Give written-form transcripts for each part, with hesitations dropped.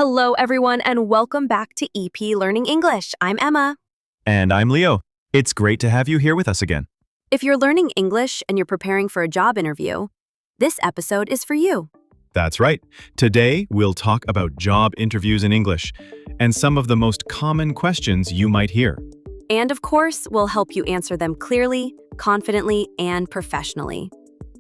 Hello, everyone, and welcome back to EP Learning English. I'm Emma. And I'm Leo. It's great to have you here with us again. If you're learning English and you're preparing for a job interview, this episode is for you. That's right. Today, we'll talk about job interviews in English and some of the most common questions you might hear. And of course, we'll help you answer them clearly, confidently, and professionally.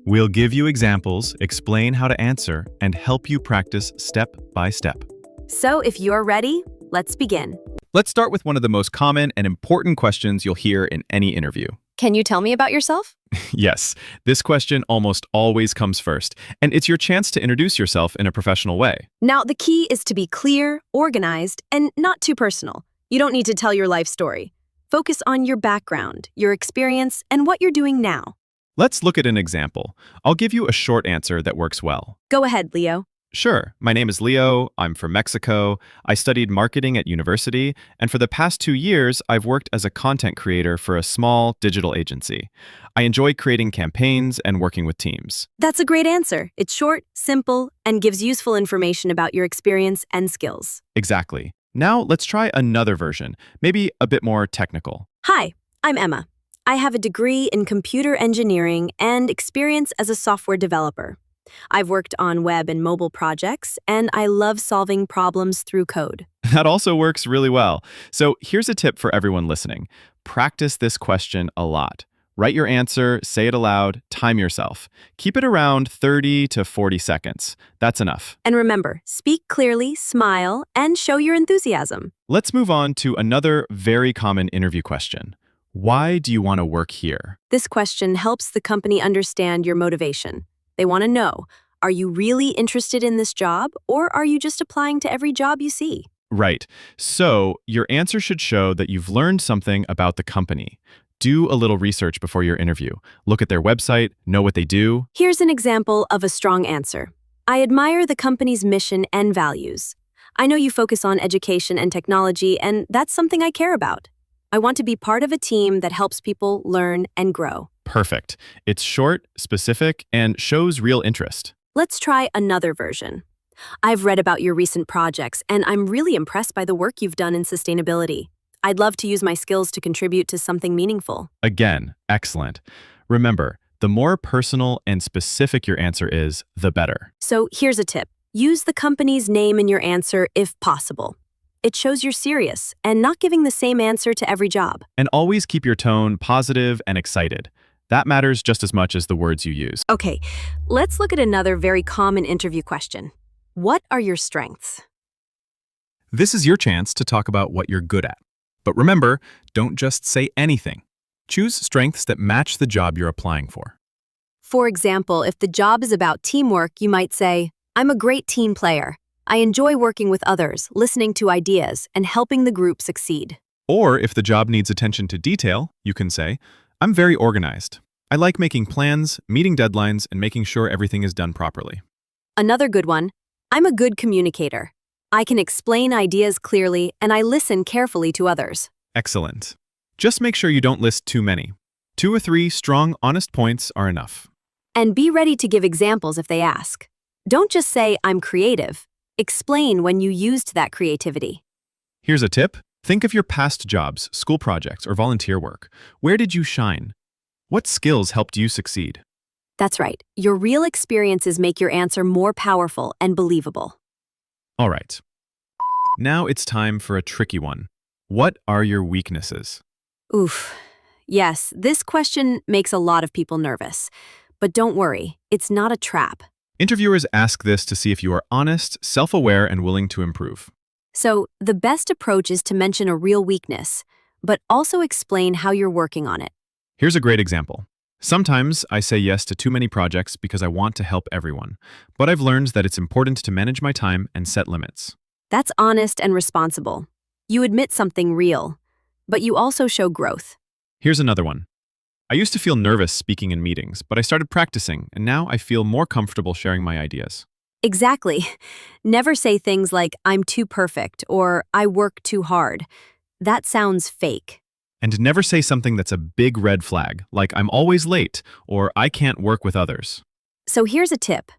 We'll give you examples, explain how to answer, and help you practice step by step. So if you're ready, let's begin. Let's start with one of the most common and important questions you'll hear in any interview. Can you tell me about yourself? Yes, this question almost always comes first, and it's your chance to introduce yourself in a professional way. Now, the key is to be clear, organized, and not too personal. You don't need to tell your life story. Focus on your background, your experience, and what you're doing now. Let's look at an example. I'll give you a short answer that works well. Go ahead, Leo. Sure, my name is Leo, I'm from Mexico, I studied marketing at university, and for the past 2 years, I've worked as a content creator for a small digital agency. I enjoy creating campaigns and working with teams. That's a great answer. It's short, simple, and gives useful information about your experience and skills. Exactly. Now let's try another version, maybe a bit more technical. Hi, I'm Emma. I have a degree in computer engineering and experience as a software developer. I've worked on web and mobile projects, and I love solving problems through code. That also works really well. So here's a tip for everyone listening. Practice this question a lot. Write your answer, say it aloud, time yourself. Keep it around 30 to 40 seconds. That's enough. And remember, speak clearly, smile, and show your enthusiasm. Let's move on to another very common interview question. Why do you want to work here? This question helps the company understand your motivation. They want to know, are you really interested in this job, or are you just applying to every job you see? Right. So your answer should show that you've learned something about the company. Do a little research before your interview. Look at their website, know what they do. Here's an example of a strong answer. I admire the company's mission and values. I know you focus on education and technology, and that's something I care about. I want to be part of a team that helps people learn and grow. Perfect. It's short, specific, and shows real interest. Let's try another version. I've read about your recent projects, and I'm really impressed by the work you've done in sustainability. I'd love to use my skills to contribute to something meaningful. Again, excellent. Remember, the more personal and specific your answer is, the better. So here's a tip. Use the company's name in your answer if possible. It shows you're serious and not giving the same answer to every job. And always keep your tone positive and excited. That matters just as much as the words you use. Okay, let's look at another very common interview question. What are your strengths? This is your chance to talk about what you're good at. But remember, don't just say anything. Choose strengths that match the job you're applying for. For example, if the job is about teamwork, you might say, I'm a great team player. I enjoy working with others, listening to ideas, and helping the group succeed. Or if the job needs attention to detail, you can say, I'm very organized. I like making plans, meeting deadlines, and making sure everything is done properly. Another good one, I'm a good communicator. I can explain ideas clearly, and I listen carefully to others. Excellent. Just make sure you don't list too many. 2 or 3 strong, honest points are enough. And be ready to give examples if they ask. Don't just say, I'm creative. Explain when you used that creativity. Here's a tip. Think of your past jobs, school projects, or volunteer work. Where did you shine? What skills helped you succeed? That's right. Your real experiences make your answer more powerful and believable. All right. Now it's time for a tricky one. What are your weaknesses? Oof. Yes, this question makes a lot of people nervous. But don't worry, it's not a trap. Interviewers ask this to see if you are honest, self-aware, and willing to improve. So, the best approach is to mention a real weakness, but also explain how you're working on it. Here's a great example. Sometimes I say yes to too many projects because I want to help everyone, but I've learned that it's important to manage my time and set limits. That's honest and responsible. You admit something real, but you also show growth. Here's another one. I used to feel nervous speaking in meetings, but I started practicing, and now I feel more comfortable sharing my ideas. Exactly. Never say things like, I'm too perfect, or I work too hard. That sounds fake. And never say something that's a big red flag, like I'm always late, or I can't work with others. So here's a tip.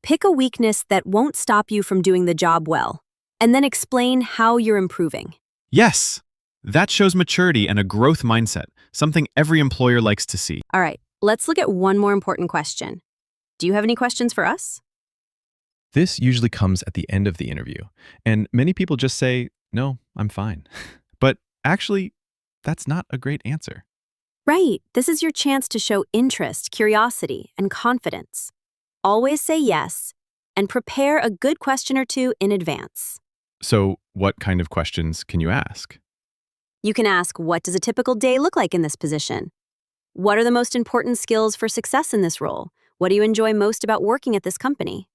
Pick a weakness that won't stop you from doing the job well. and then explain how you're improving. Yes! That shows maturity and a growth mindset, something every employer likes to see. All right, let's look at one more important question. Do you have any questions for us? This usually comes at the end of the interview, and many people just say, "No, I'm fine." But actually, that's not a great answer. Right, this is your chance to show interest, curiosity, and confidence. Always say yes, and prepare a good question or two in advance. So, what kind of questions can you ask? You can ask, what does a typical day look like in this position? What are the most important skills for success in this role? What do you enjoy most about working at this company?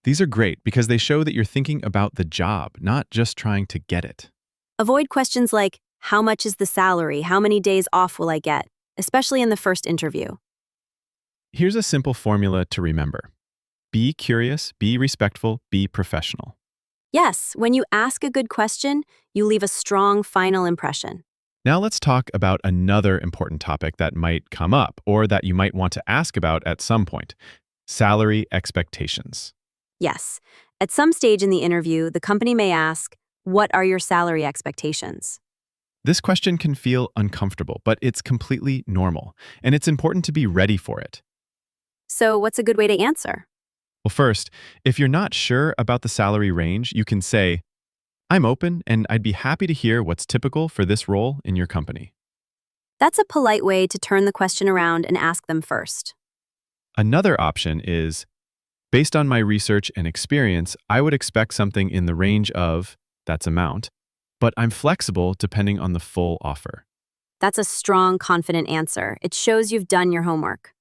These are great because they show that you're thinking about the job, not just trying to get it. Avoid questions like, how much is the salary? How many days off will I get? Especially in the first interview. Here's a simple formula to remember. Be curious, be respectful, be professional. Yes, when you ask a good question, you leave a strong final impression. Now let's talk about another important topic that might come up or that you might want to ask about at some point: salary expectations. Yes, at some stage in the interview, the company may ask, what are your salary expectations? This question can feel uncomfortable, but it's completely normal, and it's important to be ready for it. So what's a good way to answer? Well, first, if you're not sure about the salary range, you can say, "I'm open and I'd be happy to hear what's typical for this role in your company." That's a polite way to turn the question around and ask them first. Another option is, "Based on my research and experience, I would expect something in the range of," that's amount, "but I'm flexible depending on the full offer." That's a strong, confident answer. It shows you've done your homework.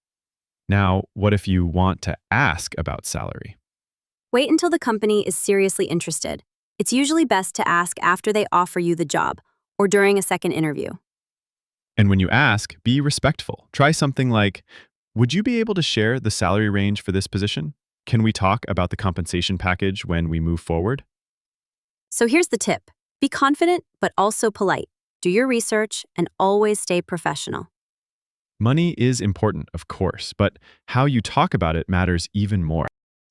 Now, what if you want to ask about salary? Wait until the company is seriously interested. It's usually best to ask after they offer you the job or during a second interview. And when you ask, be respectful. Try something like, "Would you be able to share the salary range for this position? Can we talk about the compensation package when we move forward?" So here's the tip. Be confident, but also polite. Do your research and always stay professional. Money is important, of course, but how you talk about it matters even more.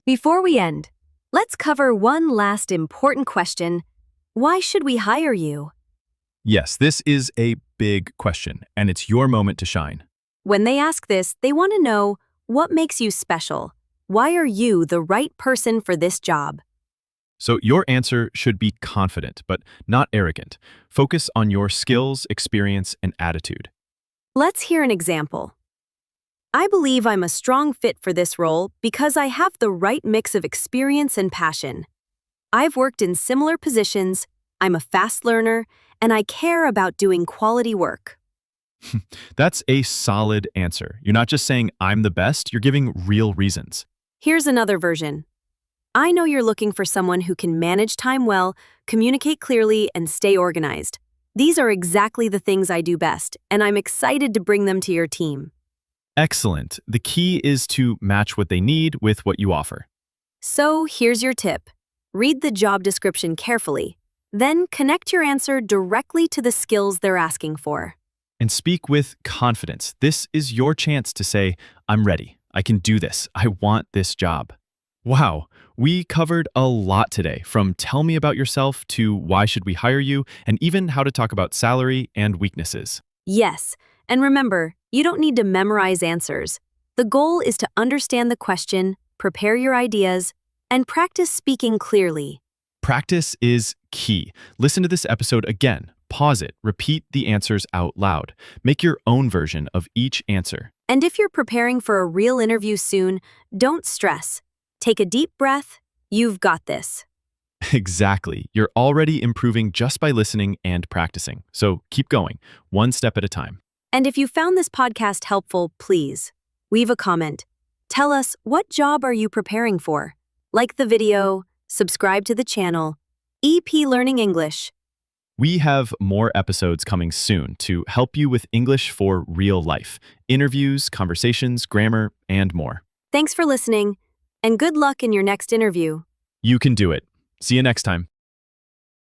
Before we end, let's cover one last important question. Why should we hire you? Yes, this is a big question, and it's your moment to shine. When they ask this, they want to know, what makes you special? Why are you the right person for this job? So your answer should be confident, but not arrogant. Focus on your skills, experience, and attitude. Let's hear an example. I believe I'm a strong fit for this role because I have the right mix of experience and passion. I've worked in similar positions, I'm a fast learner, and I care about doing quality work. That's a solid answer. You're not just saying, "I'm the best," you're giving real reasons. Here's another version. I know you're looking for someone who can manage time well, communicate clearly, and stay organized. These are exactly the things I do best, and I'm excited to bring them to your team. Excellent. The key is to match what they need with what you offer. So here's your tip. Read the job description carefully, then connect your answer directly to the skills they're asking for. And speak with confidence. This is your chance to say, "I'm ready. I can do this. I want this job." Wow, we covered a lot today, from tell me about yourself to why should we hire you, and even how to talk about salary and weaknesses. Yes, and remember, you don't need to memorize answers. The goal is to understand the question, prepare your ideas, and practice speaking clearly. Practice is key. Listen to this episode again, pause it, repeat the answers out loud. Make your own version of each answer. And if you're preparing for a real interview soon, don't stress. Take a deep breath. You've got this. Exactly. You're already improving just by listening and practicing. So keep going, one step at a time. And if you found this podcast helpful, please leave a comment. Tell us, what job are you preparing for? Like the video, subscribe to the channel. EP Learning English. We have more episodes coming soon to help you with English for real life, interviews, conversations, grammar, and more. Thanks for listening, and good luck in your next interview. You can do it. See you next time.